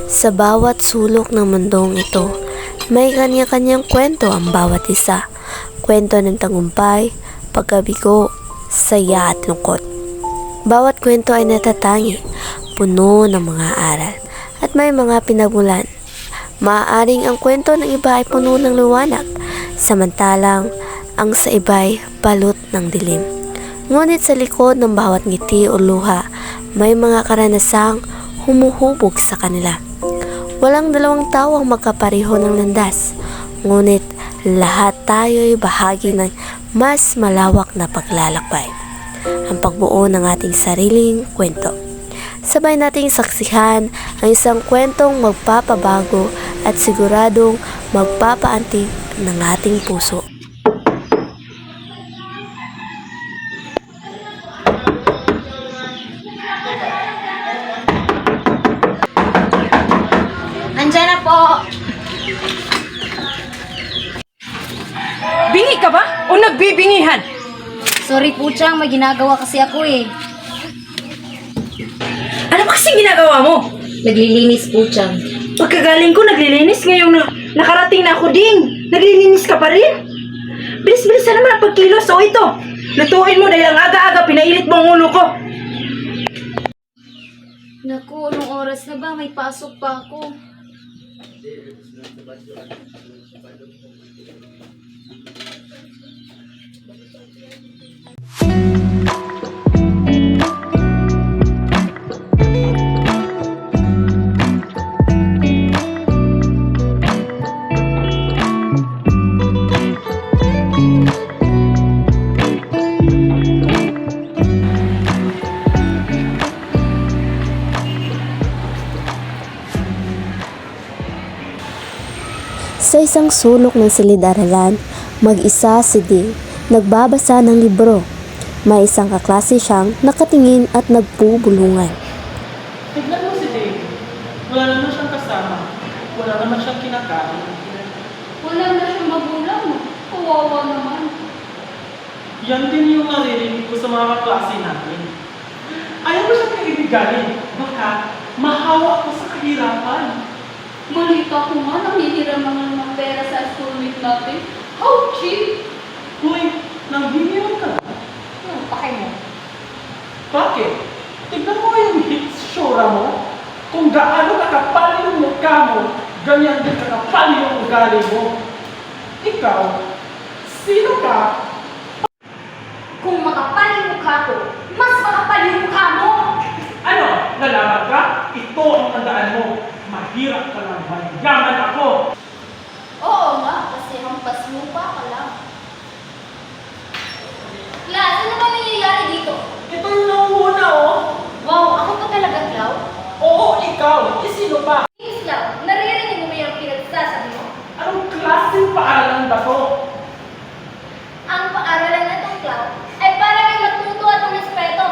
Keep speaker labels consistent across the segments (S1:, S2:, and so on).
S1: Sa bawat sulok ng mundong ito, may kanya-kanyang kwento ang bawat isa. Kwento ng tagumpay, pagkabigo, saya at lungkot. Bawat kwento ay natatangi, puno ng mga aral, at may mga pinagmulan. Maaaring ang kwento ng iba ay puno ng liwanag, samantalang ang sa iba ay balot ng dilim. Ngunit sa likod ng bawat ngiti o luha, may mga karanasang humuhubog sa kanila. Walang dalawang tao ang magkapareho ng landas, ngunit lahat tayo ay bahagi ng mas malawak na paglalakbay. Ang pagbuo ng ating sariling kwento. Sabay nating saksihan ang isang kwentong magpapabago at siguradong magpapaantig ng ating puso.
S2: Andiyan na po!
S3: Bingi ka ba? O nagbibingihan?
S2: Sorry po, Chang. May ginagawa kasi ako eh.
S3: Ano ba kasing ginagawa mo?
S2: Naglilinis po, Chang.
S3: Pagkagaling ko, naglilinis. Ngayong nakarating na ako ding. Naglilinis ka pa rin? Bilis-bilis na naman ang pagkilos. O ito, lutuin mo dahil ang aga-aga pinailit mo ang ulo ko.
S2: Naku, anong oras na ba? May pasok pa ako.
S1: Sa isang sulok ng silid-aralan, mag-isa si Ding, nagbabasa ng libro. May isang kaklase siyang nakatingin at nagpubulungan.
S4: Tignan mo si Dave. Wala naman siyang kasama. Wala naman siyang kinakain.
S2: Wala na siyang magulang. Kawawa naman.
S4: Yan din yung naririnig ko sa mga kaklase natin. Ayaw mo siyang kaibiganin. Baka mahawa ko sa kahirapan.
S5: Malita ko nga, nanghihiram naman ng pera sa schoolmate natin. How cheap!
S4: Uy, nanghingiwan ka na?
S5: Yung pake mo.
S4: Bakit? Tignan mo yung hitsura mo. Kung gaano kakapal yung mukha mo, ganyan din kakapal yung ugali mo. Ikaw, sino ka?
S5: Kung makapal yung mukha ko, mas makapal yung mukha mo!
S4: Ano? Nalaman ka? Ito ang tandaan mo. Mahirap ka lang, mayaman ako.
S5: Oo nga, kasi hampas lupa ka lang. Class, ano ba nangyayari dito?
S4: Ito yung nauuna, oh.
S5: Wow, ako pa talaga, Clau?
S4: Oo, ikaw. Eh, sino pa?
S5: Please, Clau, naririnig mo ba yung pinagsasabi mo?
S4: Anong klaseng paaralan ba to?
S5: Ang paaralan na itong, Clau, ay para kay matuto at respeto.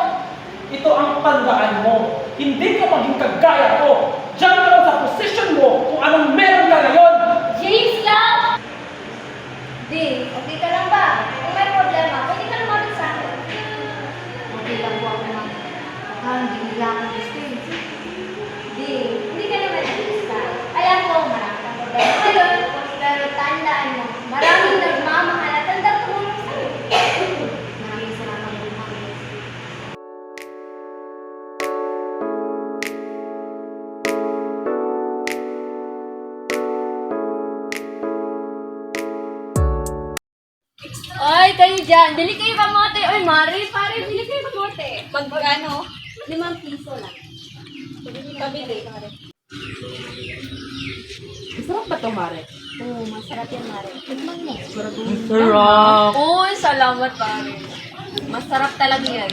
S4: Ito ang tandaan mo. Hindi ka maging kagaya ko. Diyan ka lang sa posisyon mo kung anong meron ka ngayon.
S5: James, Clau! Di, okay ka lang ba? Kung may problema, pwede ka lumapit sa akin. Okay lang po ako naman. Hindi nila ako gusto eh. Di, hindi ka naman nag-gusta. Alam ko, marami kang problema ngayon. Pero tandaan mo, maraming nagmamahal at handang tumulong sa'yo. Maraming salamat po, Mami. Ay, kayo dyan. Bili kayo kamote. Oy, Mari, pare, bili kayo kamote. Magkano? 5 piso lang. Pabili.
S3: Masarap ba ito, Mare?
S5: Oo, masarap yan, Mari. Tikman mo.
S3: Sarap.
S5: Uy, salamat, pare. Masarap talaga yan.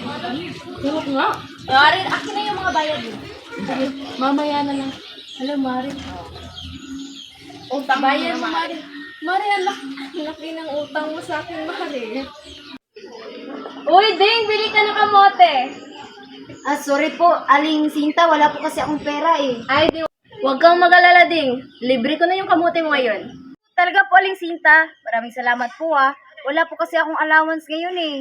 S3: Sarap nga.
S5: Mari, akin na yung mga bayad mo.
S3: Mamaya na lang.
S5: Hello, Mari.
S3: Utang
S5: Bayad
S3: mo
S5: mo,
S3: na,
S5: Mari. Mari, ang laki ng utang mo sa akin, Mari. Uy, Ding, bili ka ng kamote.
S2: Sorry po, Aling Sinta. Wala po kasi akong pera eh.
S5: Ay, Ding, huwag kang mag-alala, Ding. Libre ko na yung kamote mo ngayon.
S2: Talaga po, Aling Sinta. Maraming salamat po ah. Wala po kasi akong allowance ngayon eh.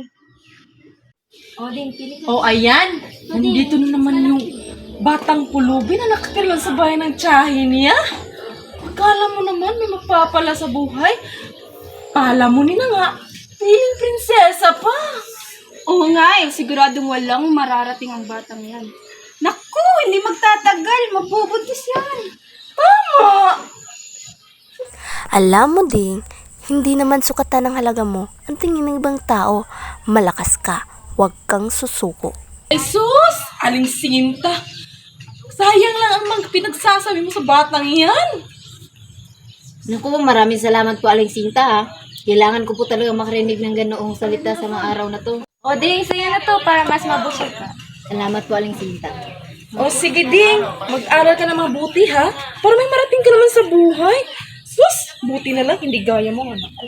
S5: O, Ding, pili ka.
S3: Oh, ayan. Nandito na naman yung batang pulubi na nakakailan sa bahay ng tiyahin niya. Akala mo naman may magpapala sa buhay. Pala mo ni na nga, piling prinsesa pa.
S2: Oo nga eh, siguradong walang mararating ang batang yan. Naku, hindi magtatagal, mabubuntis yan.
S3: Tama!
S1: Alam mo ding, hindi naman sukatan ng halaga mo ang tingin ng ibang tao. Malakas ka, huwag kang susuko.
S3: Ay sus! Aling Sinta! Sayang lang ang mga pinagsasabi mo sa batang yan.
S2: Naku, maraming salamat po Aling Sinta ha. Kailangan ko po talaga makarinig ng ganoong salita sa mga araw na to. O ding, sa'yo na to para mas mabusog ka. Salamat po Aling Sinta.
S3: O sige ding, mag-aral ka na mabuti ha. Para may marating ka naman sa buhay. Sus! Buti na lang, hindi gaya mo anak ko.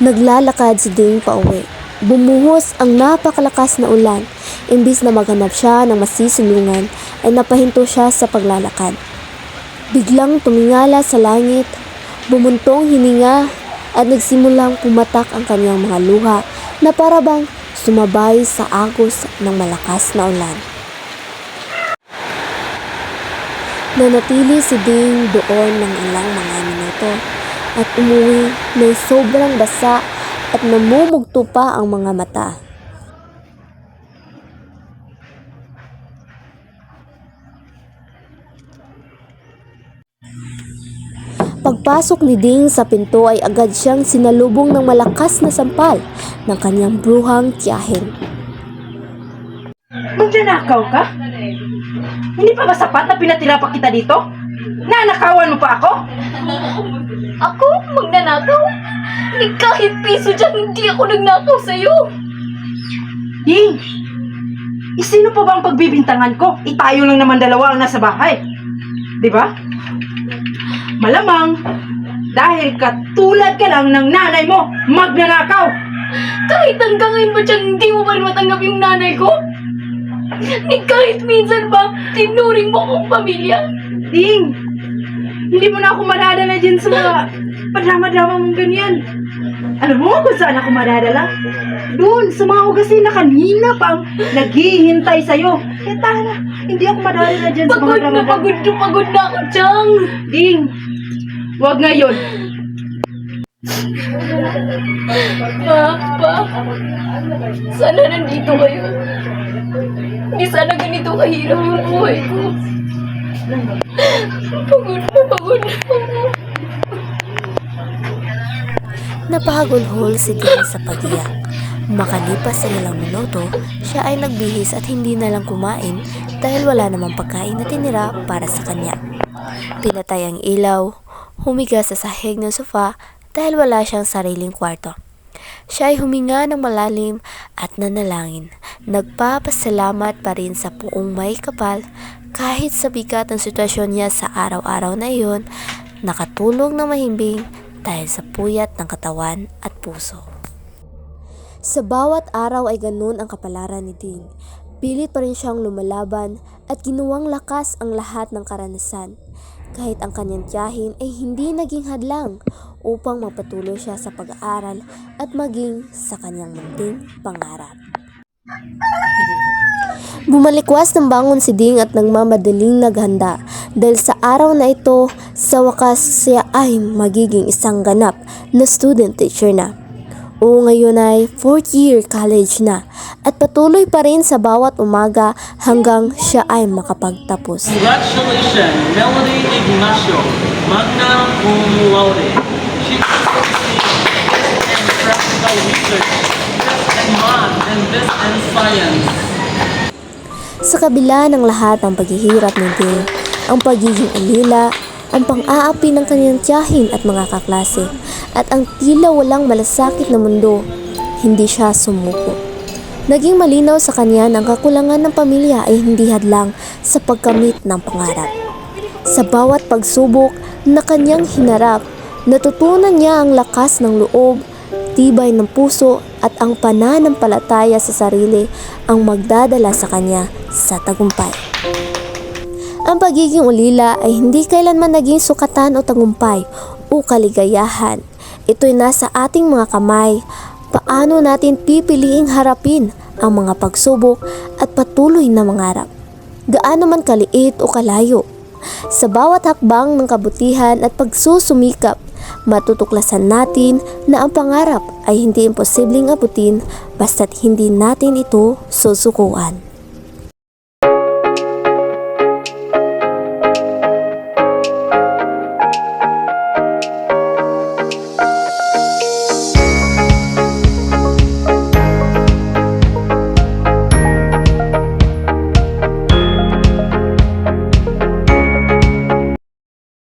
S1: Naglalakad si Ding pauwi. Bumuhos ang napakalakas na ulan. Imbis na maghanap siya ng masisilungan, ay napahinto siya sa paglalakad. Biglang tumingala sa langit, bumuntong hininga at nagsimulang pumatak ang kanyang mga luha na parabang sumabay sa agos ng malakas na ulan. Nanatili si Ding doon ng ilang mga minuto at umuwi ng sobrang basa at namumugto pa ang mga mata. Pagpasok ni Ding sa pinto ay agad siyang sinalubong ng malakas na sampal ng kanyang bruhang tiyahin.
S3: Magnanakaw ka? Hindi pa ba sapat na pinatira pa kita dito? Nanakawan mo pa ako?
S5: Ako? Magnanakaw? Ni kahit piso dyan, hindi ako nagnakaw sa'yo.
S3: Ding! Sino pa ba ang pagbibintangan ko? Tayo lang naman dalawa ang nasa bahay. Di ba? Malamang, dahil katulad ka lang ng nanay mo, magnanakaw!
S5: Kahit hanggang ngayon ba dyan, hindi mo pa rin matanggap yung nanay ko? Ni kahit minsan ba, tinuring mo akong pamilya?
S3: Ding! Hindi mo na ako madadala dyan sa mga padrama-drama mong ganyan. Alam mo kung saan ako madadala? Doon, sa mga hugasin na kanina pang naghihintay sa'yo. Kaya tara, hindi ako madadala dyan sa mga drama-drama.
S5: Pagod na ako dyan.
S3: Ding! Huwag ngayon.
S5: Pa, sana nandito kayo. Hindi sana ganito kahirap yung buhay ko. Pagod na.
S1: Napahagulhol si Ding sa pag-iyak. Makalipas ang ilang minuto, siya ay nagbihis at hindi na lang kumain dahil wala namang pagkain na tinira para sa kanya. Pinatay ang ilaw, humiga sa sahig ng sofa dahil wala siyang sariling kwarto. Siya ay huminga ng malalim at nanalangin. Nagpapasalamat pa rin sa Poong may kapal kahit sa bigat ng sitwasyon niya sa araw-araw na iyon, nakatulog ng mahimbing dahil sa puyat ng katawan at puso. Sa bawat araw ay ganun ang kapalaran ni Ding. Pilit pa rin siyang lumalaban at ginuwang lakas ang lahat ng karanasan. Kahit ang kanyang tiyahin ay hindi naging hadlang upang magpatuloy siya sa pag-aaral at maging sa kanyang munting pangarap. Bumalikwas ng bangon si Ding at nagmamadaling naghanda dahil sa araw na ito, sa wakas siya ay magiging isang ganap na student teacher na. O ngayon ay 4th year college na at patuloy pa rin sa bawat umaga hanggang siya ay makapagtapos.
S6: Congratulations, Melody Ignacio, magna cum laude. She received in practical research, this in math, and this in science.
S1: Sa kabila ng lahat ng paghihirap ni Ding, ang pagiging ulila, ang pang-aapi ng kanyang tiyahin at mga kaklase, at ang tila walang malasakit na mundo, hindi siya sumuko. Naging malinaw sa kanya na ang kakulangan ng pamilya ay hindi hadlang sa pagkamit ng pangarap. Sa bawat pagsubok na kanyang hinarap, natutunan niya ang lakas ng loob, tibay ng puso at ang pananampalataya sa sarili ang magdadala sa kanya sa tagumpay. Ang pagiging ulila ay hindi kailanman naging sukatan o tagumpay o kaligayahan. Ito'y nasa ating mga kamay. Paano natin pipiliing harapin ang mga pagsubok at patuloy na mangarap. Gaano man kaliit o kalayo. Sa bawat hakbang ng kabutihan at pagsusumikap, matutuklasan natin na ang pangarap ay hindi imposibleng abutin basta't hindi natin ito susukuan.